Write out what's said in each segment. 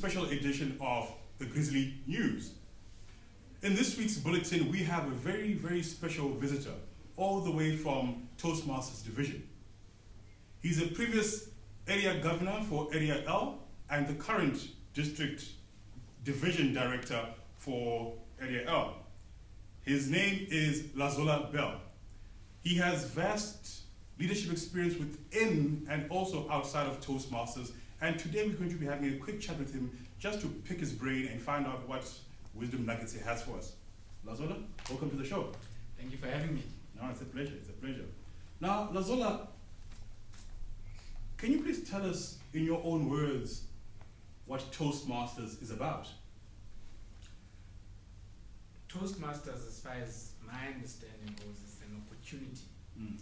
special edition of the Grizzly News. In this week's bulletin, we have a very, very special visitor, all the way from Toastmasters division. He's a previous area governor for Area L and the current district division director for Area L. His name is Lazolla Belle. He has vast leadership experience within and also outside of Toastmasters, and today we're going to be having a quick chat with him just to pick his brain and find out what wisdom nuggets he has for us. Lazolla, welcome to the show. Thank you for having me. No, it's a pleasure, it's a pleasure. Now, Lazolla, can you please tell us in your own words what Toastmasters is about? Toastmasters, as far as my understanding goes, is an opportunity. And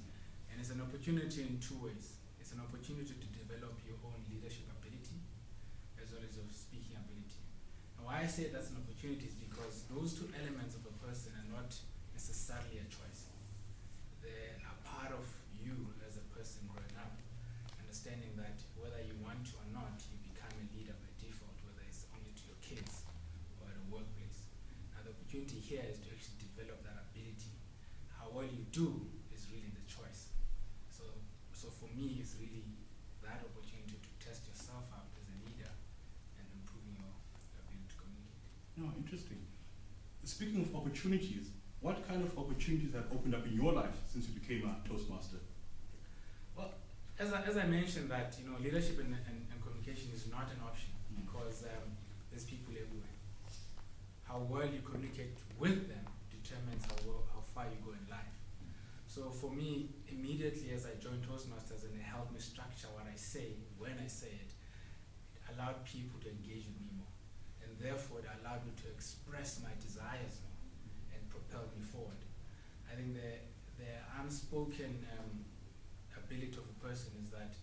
it's an opportunity in two ways. It's an opportunity to develop your own leadership ability as well as your speaking ability. And why I say that's an opportunity is because those two elements of a person are not necessarily a choice. They are part of you as a person growing up, understanding that whether you want to or not, you become a leader by default, whether it's only to your kids or at a workplace. Now the opportunity here is to actually develop that ability. How well you do is really the choice. So for me, it's really that opportunity to test yourself out as a leader and improving your ability to communicate. No, interesting. Speaking of opportunities, what kind of opportunities have opened up in your life since you became a Toastmaster? Well, as I mentioned that, leadership and communication is not an option because there's people everywhere. How well you communicate with them determines how far you go in life. So for me, immediately as I joined Toastmasters and it helped me structure what I say, when I say it, it allowed people to engage with me more. And therefore, it allowed me to express my desires more and propel me forward. I think the unspoken ability of a person is that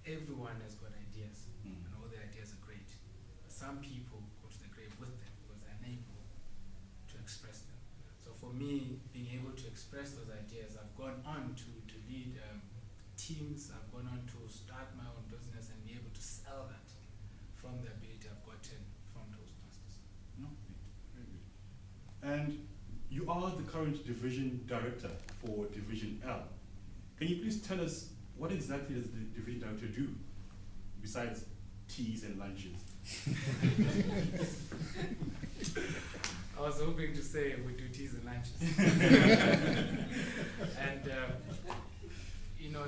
everyone has got ideas, and all the ideas are great. But some people go to the grave with them because they're unable to express them. So for me, being able to express those ideas, I've gone on to lead teams, I've gone on to start my own business and be able to sell that from the ability I've gotten from Toastmasters. No, very good. And you are the current division director for Division L. Can you please tell us what exactly does the division director do besides teas and lunches? I was hoping to say we do teas and lunches. And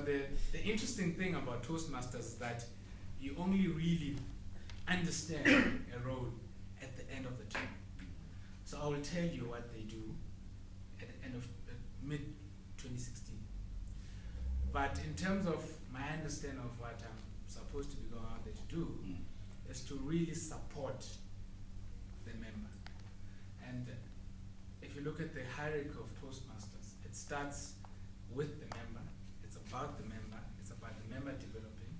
the interesting thing about Toastmasters is that you only really understand a role at the end of the term. So I will tell you what they do at the end of mid-2016. But in terms of my understanding of what I'm supposed to be going out there to do, is to really support the member. And if you look at the hierarchy of Toastmasters, it starts with the member, it's about the member, it's about the member developing,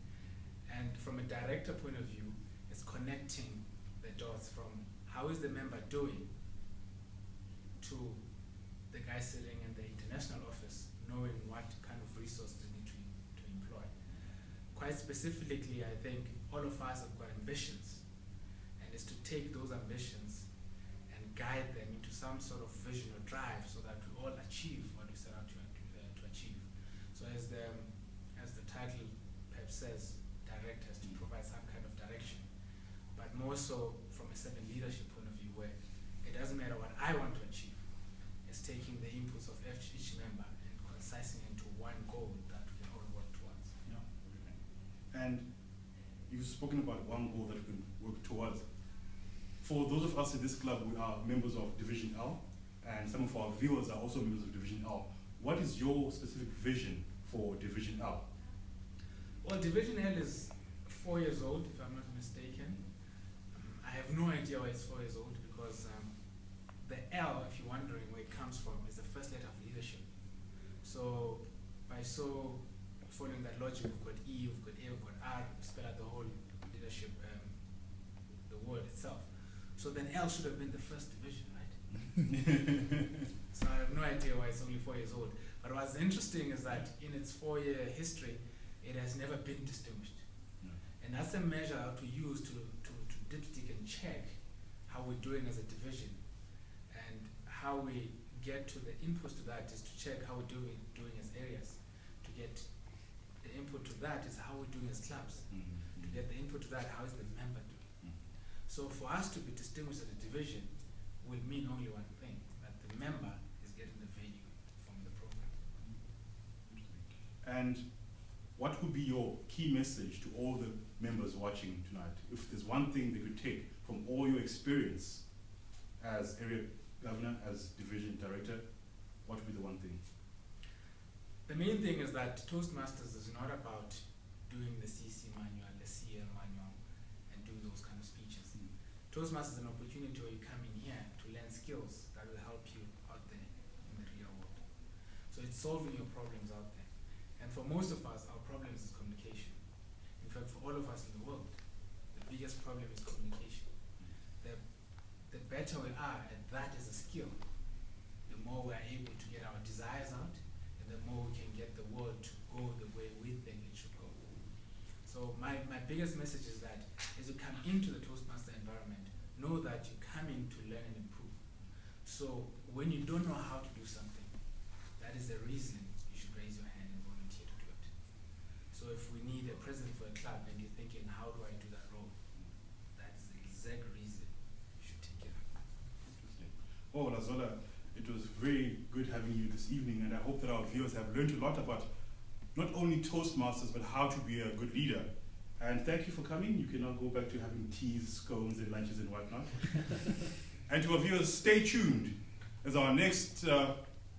and from a director point of view, it's connecting the dots from how is the member doing to the guy sitting in the international office, knowing what kind of resources they need to employ. Quite specifically, I think all of us have got ambitions, and it's to take those ambitions and guide them into some sort of vision or drive so that we all achieve what we set out to achieve. So as the title perhaps says, directors to provide some kind of direction, but more so from a certain leadership point of view where it doesn't matter what I want to achieve, it's taking the inputs of each member and concising into one goal that we can all work towards. Yeah. And you've spoken about one goal that we can work towards. For those of us in this club, we are members of Division L, and some of our viewers are also members of Division L. What is your specific vision for Division L? Well, Division L is 4 years old, if I'm not mistaken. I have no idea why it's 4 years old because the L, if you're wondering where it comes from, is the first letter of leadership. So by following that logic, we've got E, we've got A, we've got R, we spell out the whole leadership, the word itself. So then L should have been the first division, right? So I have no idea why it's only 4 years old. But what's interesting is that in its 4-year history, it has never been distinguished. And that's a measure to use to check how we're doing as a division, and how we get to the inputs to that is to check how we're doing as areas. To get the input to that is how we're doing as clubs. To get the input to that, how is the member doing? So for us to be distinguished as a division will mean only one thing, that the member is getting the value from the program. And what would be your key message to all the members watching tonight? If there's one thing they could take from all your experience as area governor, as division director, what would be the one thing? The main thing is that Toastmasters is not about doing the CC manual, the CL manual, and doing those kind of speeches. Toastmasters is an opportunity where you come in here to learn skills that will help you out there in the real world. So it's solving your problems out there. And for most of us, our problem is communication. In fact, for all of us in the world, the biggest problem is communication. The better we are at that as a skill, the more we are able to get our desires out, and the more we can get the world to go the way we think it should go. So my biggest message is that as you come into the Toastmaster environment, know that you come in to learn and improve. So when you don't know how to do something, that is the reason you should raise your hand and volunteer to do it. So if we need a president for a club and you're thinking, how do I do that role? That's the exact reason you should take it up. Interesting. Oh, Lazolla, it was very good having you this evening, and I hope that our viewers have learned a lot about not only Toastmasters, but how to be a good leader. And thank you for coming. You can now go back to having teas, scones, and lunches and whatnot. And to our viewers, stay tuned, as our next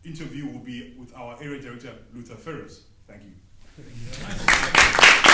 interview will be with our area director, Luther Ferris. Thank you. Thank you very much.